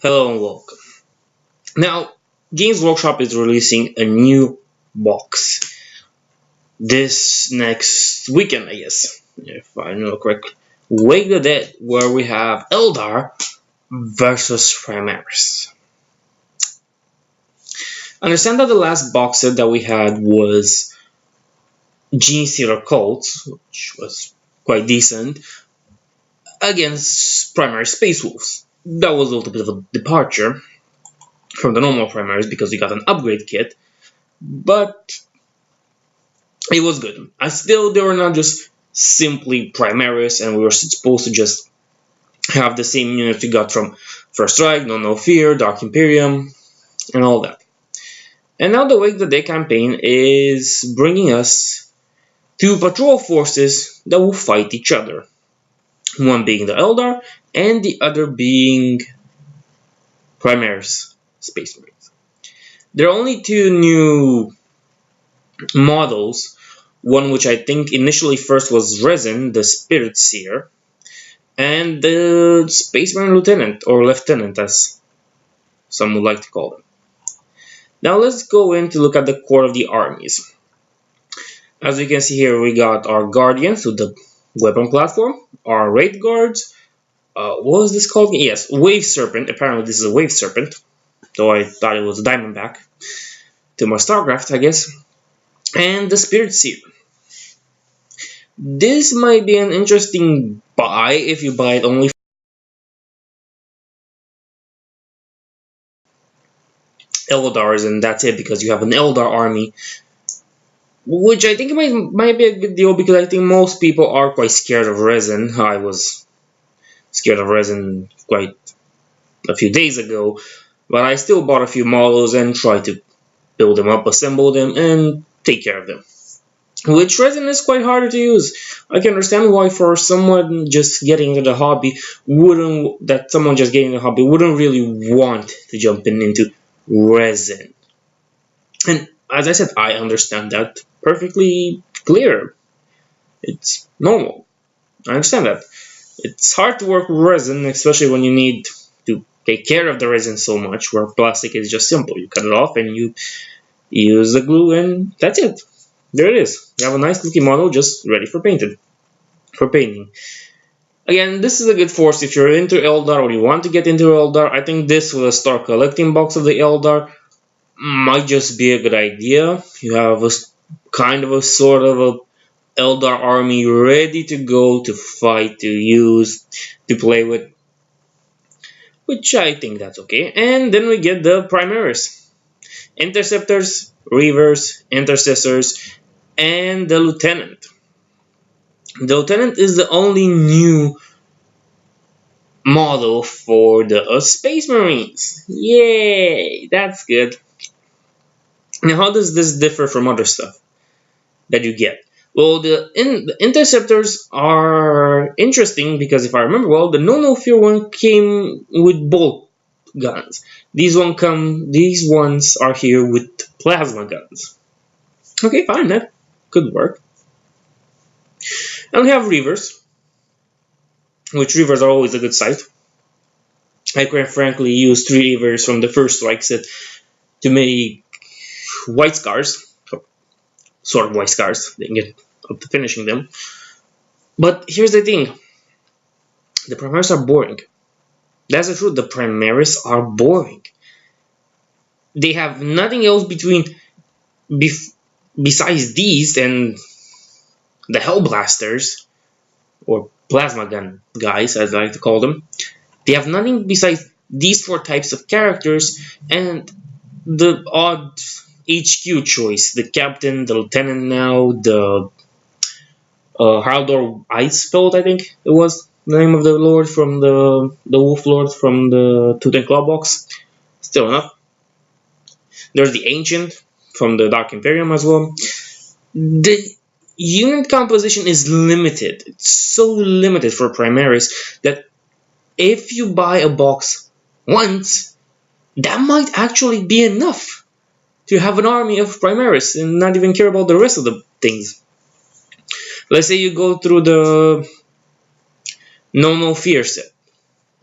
Hello and welcome. Now, Games Workshop is releasing a new box this next weekend, I guess, if I know correctly. Wake the Dead, where we have Eldar versus Primaris. Understand that the last box set that we had was Gene Stealer Cults, which was quite decent, against Primaris Space Wolves. That was a little bit of a departure from the normal Primaris because we got an upgrade kit, but it was good. They were not just simply Primaris, and we were supposed to just have the same units we got from First Strike, No Fear, Dark Imperium, and all that. And now the Wake the Dead campaign is bringing us two patrol forces that will fight each other. One being the Eldar, and the other being Primaris Space Marines. There are only two new models. One which I think initially first was Resin, the Spirit Seer, and the Space Marine Lieutenant, or Lieutenant as some would like to call them. Now let's go in to look at the core of the armies. As you can see here, we got our Guardians with the weapon platform, our Wraith Guards, what was this called? Yes, Wave Serpent. Apparently this is a Wave Serpent, though I thought it was a Diamondback. To my StarCraft, I guess. And the Spirit Seer. This might be an interesting buy if you buy it only Eldars, and that's it, because you have an Eldar army, which I think might be a good deal, because I think most people are quite scared of Resin. I was scared of Resin quite a few days ago, but I still bought a few models and tried to build them up, assemble them, and take care of them. Which Resin is quite harder to use. I can understand why for someone just getting into the hobby wouldn't really want to jump into Resin. And as I said, I understand that perfectly clear. It's normal. I understand that. It's hard to work with Resin, especially when you need to take care of the resin so much, where plastic is just simple. You cut it off and you use the glue, and that's it. There it is. You have a nice looking model just ready for painting. Again, this is a good force if you're into Eldar or you want to get into Eldar. I think this with a start collecting box of the Eldar might just be a good idea. You have a kind of a sort of a Eldar army ready to go, to fight, to use, to play with, which I think that's okay. And then we get the Primaris, Interceptors, Reavers, Intercessors, and the Lieutenant. The Lieutenant is the only new model for the Space Marines. Yay! That's good. Now, how does this differ from other stuff that you get? Well, the Interceptors are interesting because, if I remember well, the No Fear one came with bolt guns. These ones are here with plasma guns. Okay, fine, that could work. And we have Reavers, which Reavers are always a good sight. I quite frankly used 3 Reavers from the first strike set to make White Scars, sort of White Scars. Didn't get up to finishing them. But here's the thing: the Primaris are boring. That's the truth. The Primaris are boring. They have nothing else besides these and the Hellblasters, or plasma gun guys, as I like to call them. They have nothing besides these 4 types of characters and the odd HQ choice. The Captain, the Lieutenant now, the Haldor Icefeld, I think it was the name of the Lord from the Wolf Lord from the Tooth and Claw box. Still enough. There's the Ancient from the Dark Imperium as well. The unit composition is limited. It's so limited for Primaris that if you buy a box once, that might actually be enough to have an army of Primaris and not even care about the rest of the things. Let's say you go through the No Fear set.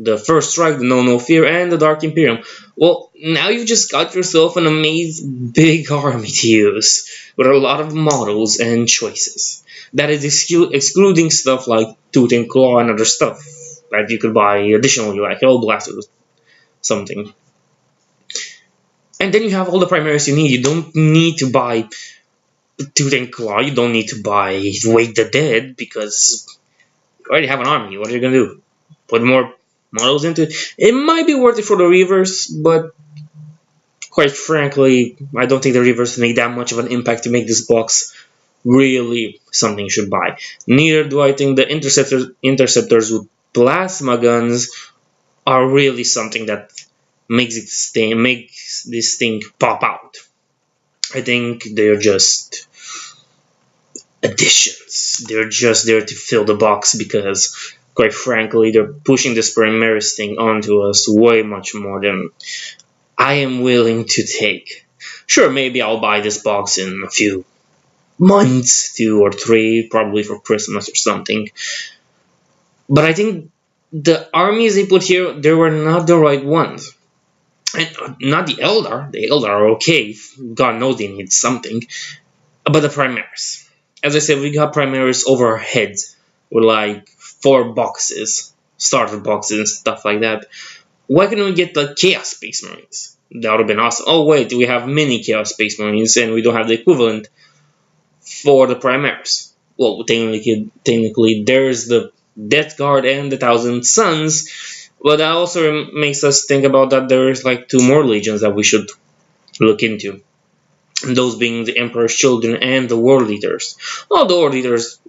the First Strike, the No Fear, and the Dark Imperium. Well, now you've just got yourself an amazing big army to use, with a lot of models and choices. That is excluding stuff like Tooth and Claw and other stuff that you could buy additionally, like Hellblasters or something. And then you have all the Primaris you need. You don't need to buy Tooth and Claw, you don't need to buy Wake the Dead, because you already have an army. What are you going to do? Put more models into it? It might be worth it for the Reavers, but quite frankly, I don't think the Reavers make that much of an impact to make this box really something you should buy. Neither do I think the interceptors with plasma guns are really something that makes this thing pop out. I think they're just additions. They're just there to fill the box because, quite frankly, they're pushing this Primaris thing onto us way much more than I am willing to take. Sure, maybe I'll buy this box in a few months, 2 or 3, probably for Christmas or something. But I think the armies they put here, they were not the right ones. And not the Eldar. The Eldar are okay. God knows they need something. But the Primaris. As I said, we got Primaris over our heads with like 4 boxes, starter boxes and stuff like that. Why couldn't we get the Chaos Space Marines? That would have been awesome. Oh wait, we have mini Chaos Space Marines and we don't have the equivalent for the Primaris. Well, technically there's the Death Guard and the Thousand Suns, but that also makes us think about that there's like 2 more legions that we should look into. Those being the Emperor's Children and the World Eaters. Well, the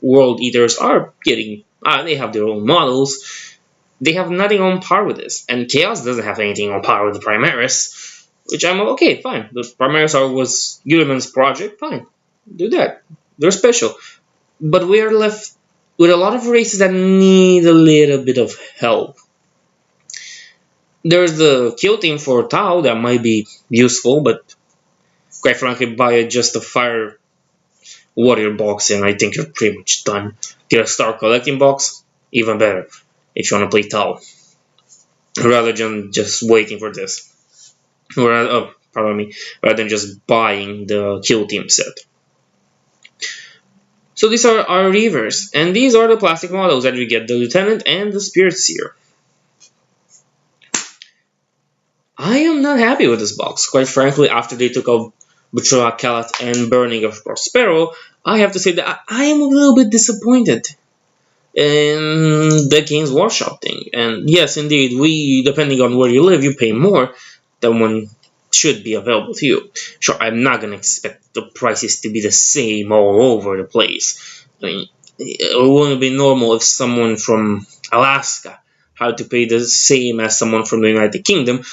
World Eaters are getting, they have their own models. They have nothing on par with this. And Chaos doesn't have anything on par with the Primaris, which I'm okay, fine. The Primaris was Guilliman's project, fine. Do that. They're special. But we are left with a lot of races that need a little bit of help. There's the kill team for Tau that might be useful, but quite frankly, buy just a Fire Warrior box and I think you're pretty much done. Get a Star Collecting box, even better, if you want to play Tau. Rather than just waiting for this. Rather than just buying the kill team set. So these are our Reavers, and these are the plastic models that we get, the Lieutenant and the Spirit Seer. I am not happy with this box. Quite frankly, after they took out Betrayal of Kalat and Burning of Prospero, I have to say that I am a little bit disappointed in the Games Workshop thing. And yes, indeed, depending on where you live, you pay more than one should be available to you. Sure, I'm not going to expect the prices to be the same all over the place. I mean, it wouldn't be normal if someone from Alaska had to pay the same as someone from the United Kingdom,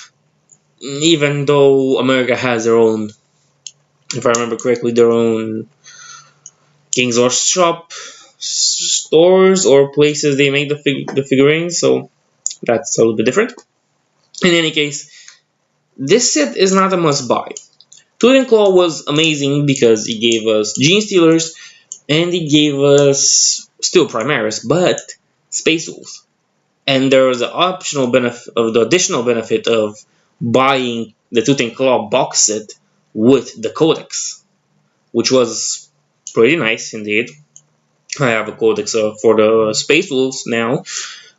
even though America has their own, if I remember correctly, their own Games Workshop stores or places they make the figurines, so that's a little bit different. In any case, this set is not a must-buy. Tooth and Claw was amazing because it gave us Gene Stealers and it gave us still Primaris, but Space Wolves. And there was the optional benefit of the additional benefit of buying the Tooth and Claw box set with the Codex, which was pretty nice indeed. I have a Codex for the Space Wolves now.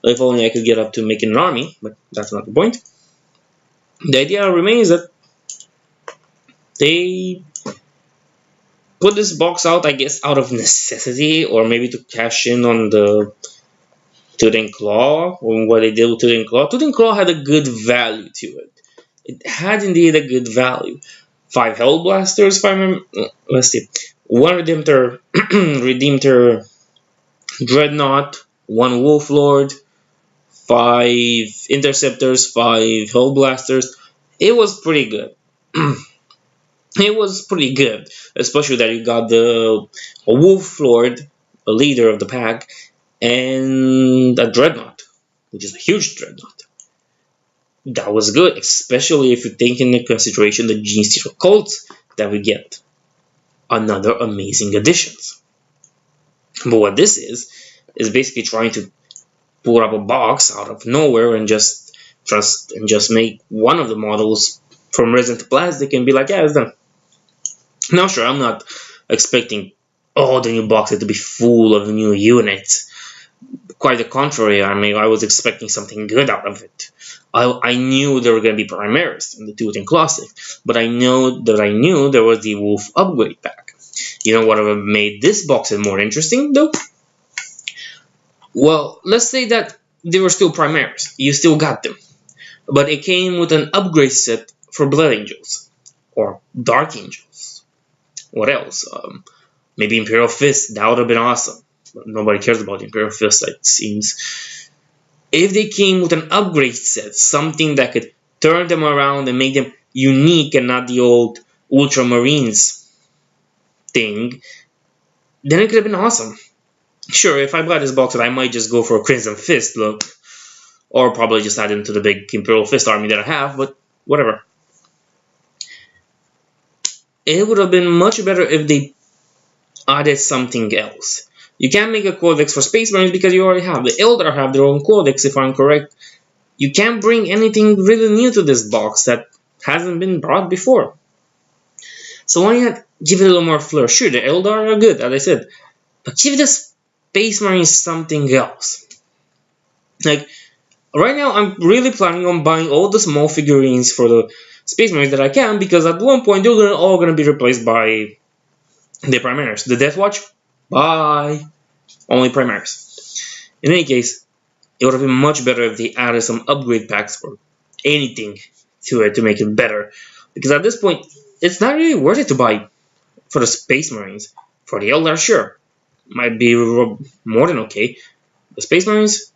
If only I could get up to making an army, but that's not the point. The idea remains that they put this box out, I guess, out of necessity, or maybe to cash in on the Tooth and Claw, or what they did with Tooth and Claw. Tooth and Claw had a good value to it. It had indeed a good value. 5 Hellblasters, if I remember. Let's see. 1 Redemptor Dreadnought, 1 Wolf Lord, 5 Interceptors, 5 Hellblasters. It was pretty good. It was pretty good, especially that you got a Wolf Lord, a leader of the pack, and a Dreadnought, which is a huge Dreadnought. That was good, especially if you take into consideration the Gene Stealer Colts that we get. Another amazing additions. But what this is basically trying to pull up a box out of nowhere and just make one of the models from resin to plastic and be like, yeah, it's done. Now, sure, I'm not expecting all the new boxes to be full of new units. Quite the contrary, I mean, I was expecting something good out of it. I knew there were going to be Primaris in the Tooth and Classic, but I knew there was the Wolf upgrade pack. You know what would have made this box more interesting, though? Well, let's say that they were still Primaris. You still got them. But it came with an upgrade set for Blood Angels. Or Dark Angels. What else? Maybe Imperial Fist. That would have been awesome. But nobody cares about Imperial Fist, it seems. If they came with an upgrade set, something that could turn them around and make them unique and not the old Ultramarines thing, then it could have been awesome. Sure, if I buy this box set, I might just go for a Crimson Fist look, or probably just add it to the big Imperial Fist army that I have, but whatever. It would have been much better if they added something else. You can't make a codex for Space Marines because you already have. The Eldar have their own codex, if I'm correct. You can't bring anything really new to this box that hasn't been brought before. So why not give it a little more flair? Sure, the Eldar are good, as I said, but give the Space Marines something else. Like, right now, I'm really planning on buying all the small figurines for the Space Marines that I can, because at one point they're all going to be replaced by the Primaris. The Death Watch? Bye! Only Primaris. In any case, it would have been much better if they added some upgrade packs or anything to it to make it better. Because at this point, it's not really worth it to buy for the Space Marines. For the Eldar, sure. Might be more than okay. The Space Marines?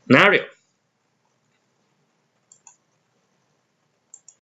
Not real.